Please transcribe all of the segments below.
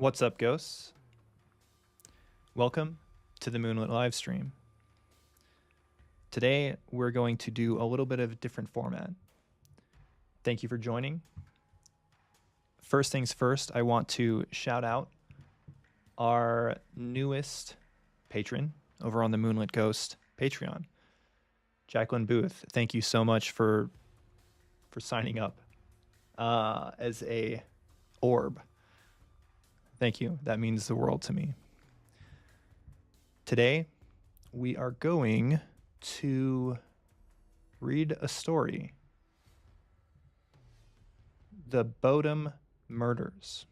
What's up, ghosts? Welcome to the Moonlit live stream. Today, we're going to do a little bit of a different format. Thank you for joining. First things first, I want to shout out our newest patron over on the Moonlit Ghost Patreon, Jacqueline Booth. Thank you so much for signing up as a orb. Thank you. That means the world to me. Today, we are going to read a story. The Bodom Murders.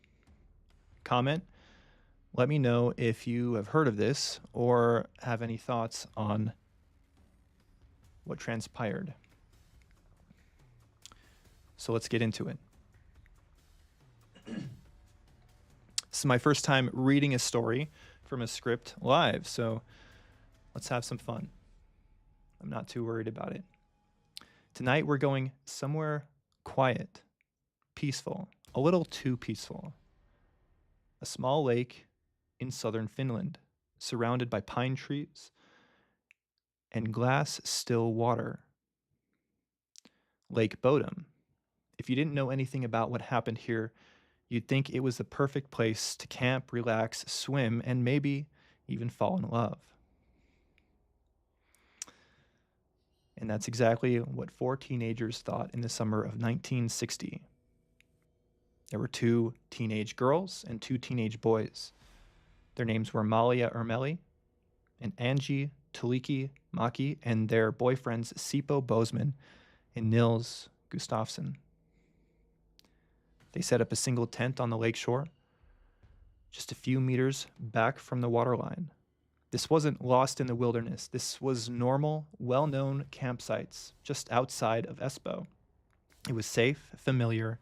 Comment. Let me know if you have heard of this or have any thoughts on what transpired. So let's get into it. This is my first time reading a story from a script live, so let's have some fun. I'm not too worried about it. Tonight we're going somewhere quiet, peaceful, a little too peaceful. A small lake in southern Finland, surrounded by pine trees and glass still water. Lake Bodom. If you didn't know anything about what happened here, you'd think it was the perfect place to camp, relax, swim, and maybe even fall in love. And that's exactly what four teenagers thought in the summer of 1960. There were two teenage girls and two teenage boys. Their names were Malia Ermeli and Angie Tuliki Maki, and their boyfriends Sipo Bozeman and Nils Gustafsson. They set up a single tent on the lakeshore, just a few meters back from the waterline. This wasn't lost in the wilderness. This was normal, well-known campsites just outside of Espoo. It was safe, familiar,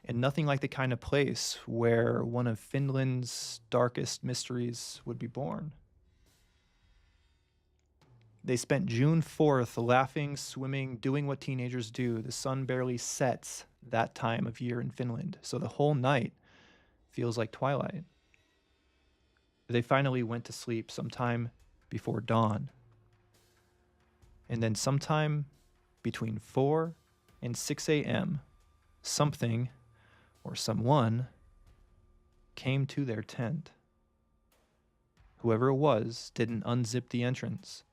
and nothing like the kind of place where one of Finland's darkest mysteries would be born. They spent June 4th laughing, swimming, doing what teenagers do. The sun barely sets that time of year in Finland, so the whole night feels like twilight. They finally went to sleep sometime before dawn. And then sometime between 4 and 6 a.m., something or someone came to their tent. Whoever it was didn't unzip the entrance.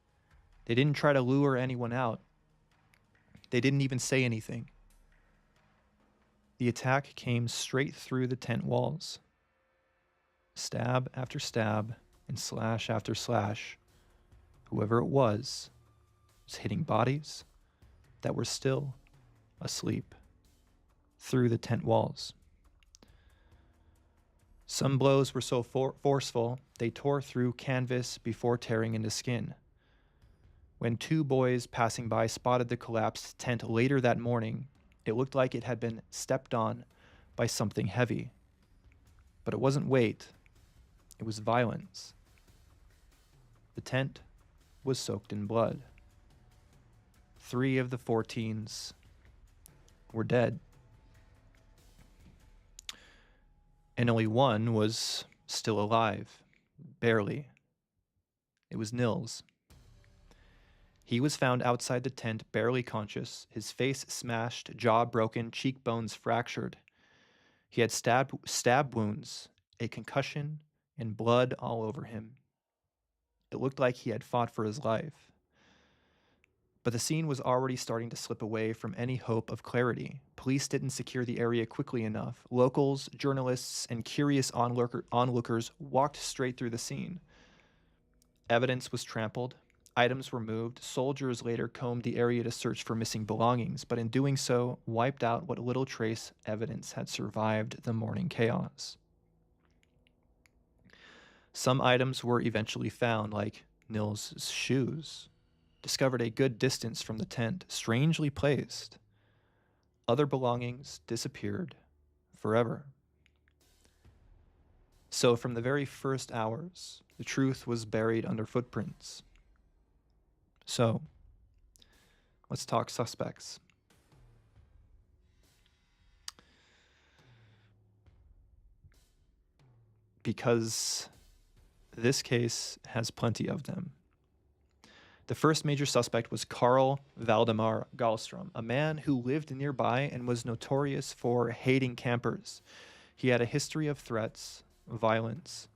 They didn't try to lure anyone out. They didn't even say anything. The attack came straight through the tent walls. Stab after stab and slash after slash. Whoever it was hitting bodies that were still asleep through the tent walls. Some blows were so forceful, they tore through canvas before tearing into skin. When two boys passing by spotted the collapsed tent later that morning, it looked like it had been stepped on by something heavy. But it wasn't weight, it was violence. The tent was soaked in blood. 3 of the 4 teens were dead. And only one was still alive, barely. It was Nils. He was found outside the tent, barely conscious, his face smashed, jaw broken, cheekbones fractured. He had stab wounds, a concussion, and blood all over him. It looked like he had fought for his life. But the scene was already starting to slip away from any hope of clarity. Police didn't secure the area quickly enough. Locals, journalists, and curious onlookers walked straight through the scene. Evidence was trampled. Items were moved. Soldiers later combed the area to search for missing belongings, but in doing so, wiped out what little trace evidence had survived the morning chaos. Some items were eventually found, like Nils' shoes, discovered a good distance from the tent, strangely placed. Other belongings disappeared forever. So from the very first hours, the truth was buried under footprints. So, let's talk suspects. because this case has plenty of them. The first major suspect was Karl Valdemar Gallstrom, a man who lived nearby and was notorious for hating campers. He had a history of threats, violence,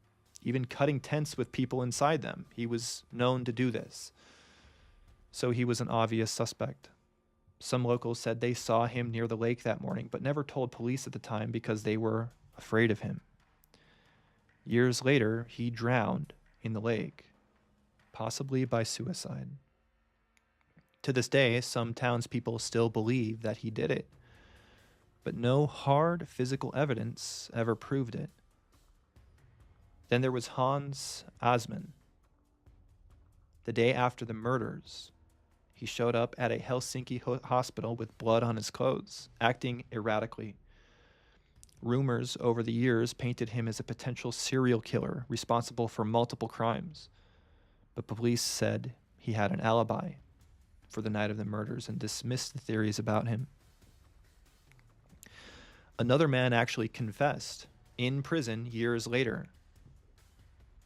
even cutting tents with people inside them. He was known to do this. So he was an obvious suspect. Some locals said they saw him near the lake that morning, but never told police at the time because they were afraid of him. Years later, he drowned in the lake, possibly by suicide. To this day, some townspeople still believe that he did it, but no hard physical evidence ever proved it. Then there was Hans Asman. The day after the murders, he showed up at a Helsinki hospital with blood on his clothes, acting erratically. Rumors over the years painted him as a potential serial killer responsible for multiple crimes, but police said he had an alibi for the night of the murders and dismissed the theories about him. Another man actually confessed in prison years later,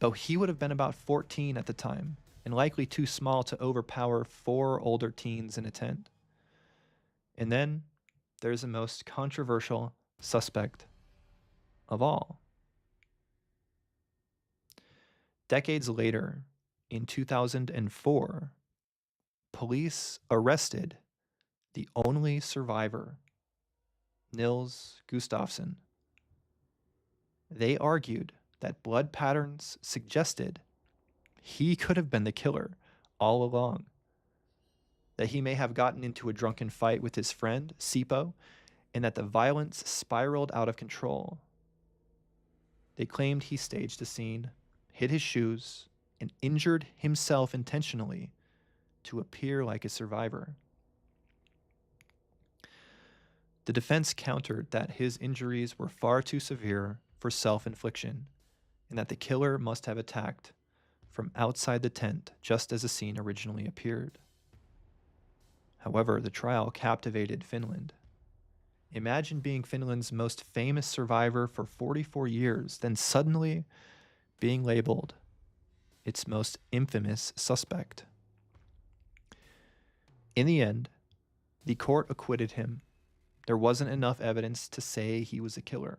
though he would have been about 14 at the time and likely too small to overpower 4 older teens in a tent. And then there's the most controversial suspect of all. Decades later, in 2004, police arrested the only survivor, Nils Gustafsson. They argued that blood patterns suggested he could have been the killer all along, that he may have gotten into a drunken fight with his friend, Sipo, and that the violence spiraled out of control. They claimed he staged a scene, hid his shoes, and injured himself intentionally to appear like a survivor. The defense countered that his injuries were far too severe for self-infliction, and that the killer must have attacked from outside the tent just as the scene originally appeared. However, the trial captivated Finland. Imagine being Finland's most famous survivor for 44 years, then suddenly being labeled its most infamous suspect. In the end, the court acquitted him. There wasn't enough evidence to say he was a killer.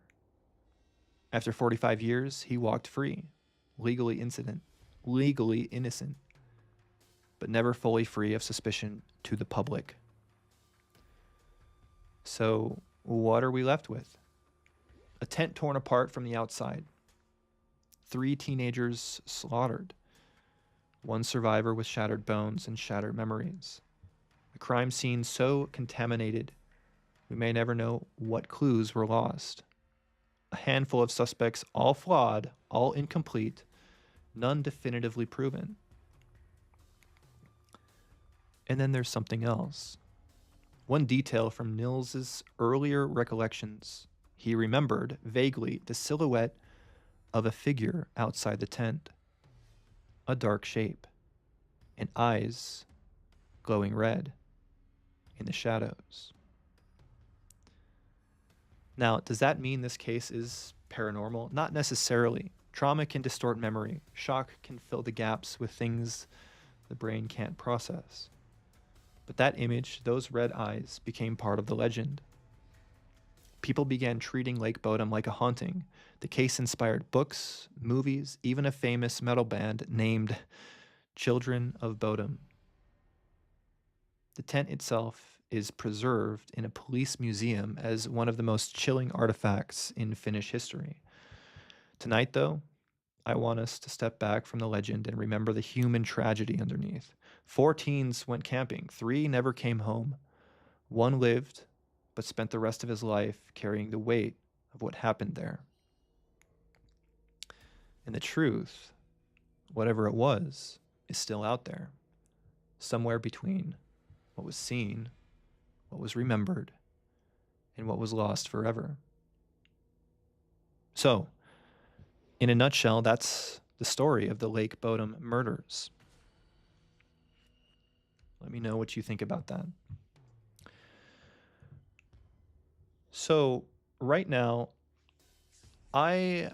After 45 years, he walked free, legally innocent, but never fully free of suspicion to the public. So, what are we left with? A tent torn apart from the outside. 3 teenagers slaughtered. 1 survivor with shattered bones and shattered memories. A crime scene so contaminated, we may never know what clues were lost. A handful of suspects, all flawed, all incomplete, none definitively proven. And then there's something else. One detail from Nils's earlier recollections. He remembered vaguely the silhouette of a figure outside the tent. A dark shape, and eyes glowing red in the shadows. Now, does that mean this case is paranormal? Not necessarily. Trauma can distort memory. Shock can fill the gaps with things the brain can't process. But that image, those red eyes, became part of the legend. People began treating Lake Bodom like a haunting. The case inspired books, movies, even a famous metal band named Children of Bodom. The tent itself is preserved in a police museum as one of the most chilling artifacts in Finnish history. Tonight, though, I want us to step back from the legend and remember the human tragedy underneath. 4 teens went camping. 3 never came home. 1 lived, but spent the rest of his life carrying the weight of what happened there. And the truth, whatever it was, is still out there, somewhere between what was seen, what was remembered, and what was lost forever. So, in a nutshell, that's the story of the Lake Bodom murders. Let me know what you think about that. So, right now, I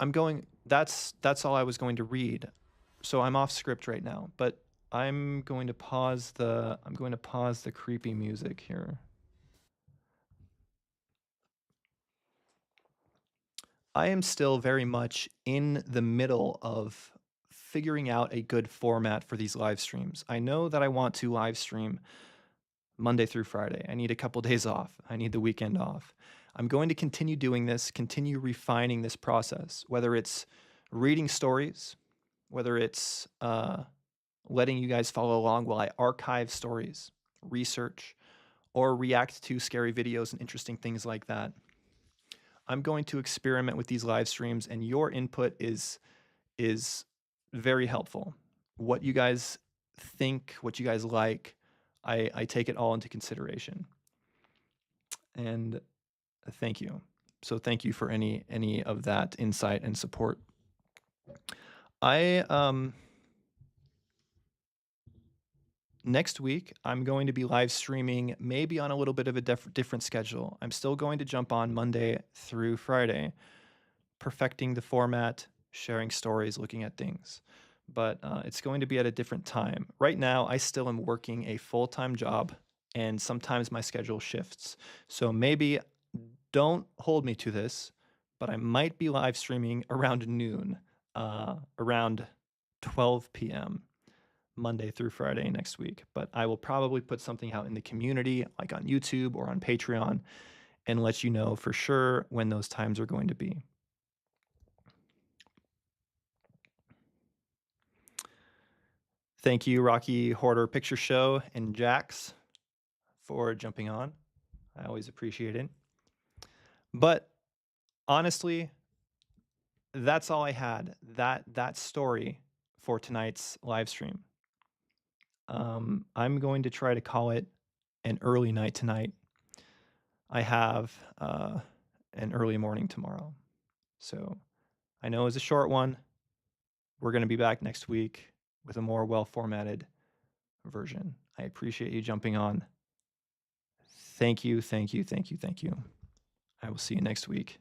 I'm going. That's all I was going to read. So I'm off script right now, but I'm going to pause the creepy music here. I am still very much in the middle of figuring out a good format for these live streams. I know that I want to live stream Monday through Friday. I need a couple days off. I need the weekend off. I'm going to continue doing this, continue refining this process, whether it's reading stories, whether it's letting you guys follow along while I archive stories, research, or react to scary videos and interesting things like that. I'm going to experiment with these live streams, and your input is very helpful. What you guys think, what you guys like, I take it all into consideration. And thank you. So thank you for any of that insight and support. I next week I'm going to be live streaming, maybe on a little bit of a different schedule. I'm still going to jump on Monday through Friday, perfecting the format, sharing stories, looking at things. But it's going to be at a different time. Right now, I still am working a full-time job, and sometimes my schedule shifts. So maybe don't hold me to this, but I might be live streaming around noon, around 12 p.m. Monday through Friday next week. But I will probably put something out in the community, like on YouTube or on Patreon, and let you know for sure when those times are going to be. Thank you, Rocky Hoarder Picture Show and Jax, for jumping on. I always appreciate it. But honestly, that's all I had. That story for tonight's live stream. I'm going to try to call it an early night tonight. I have an early morning tomorrow. So I know it's a short one. We're going to be back next week with a more well-formatted version. I appreciate you jumping on. Thank you, thank you, thank you, thank you. I will see you next week.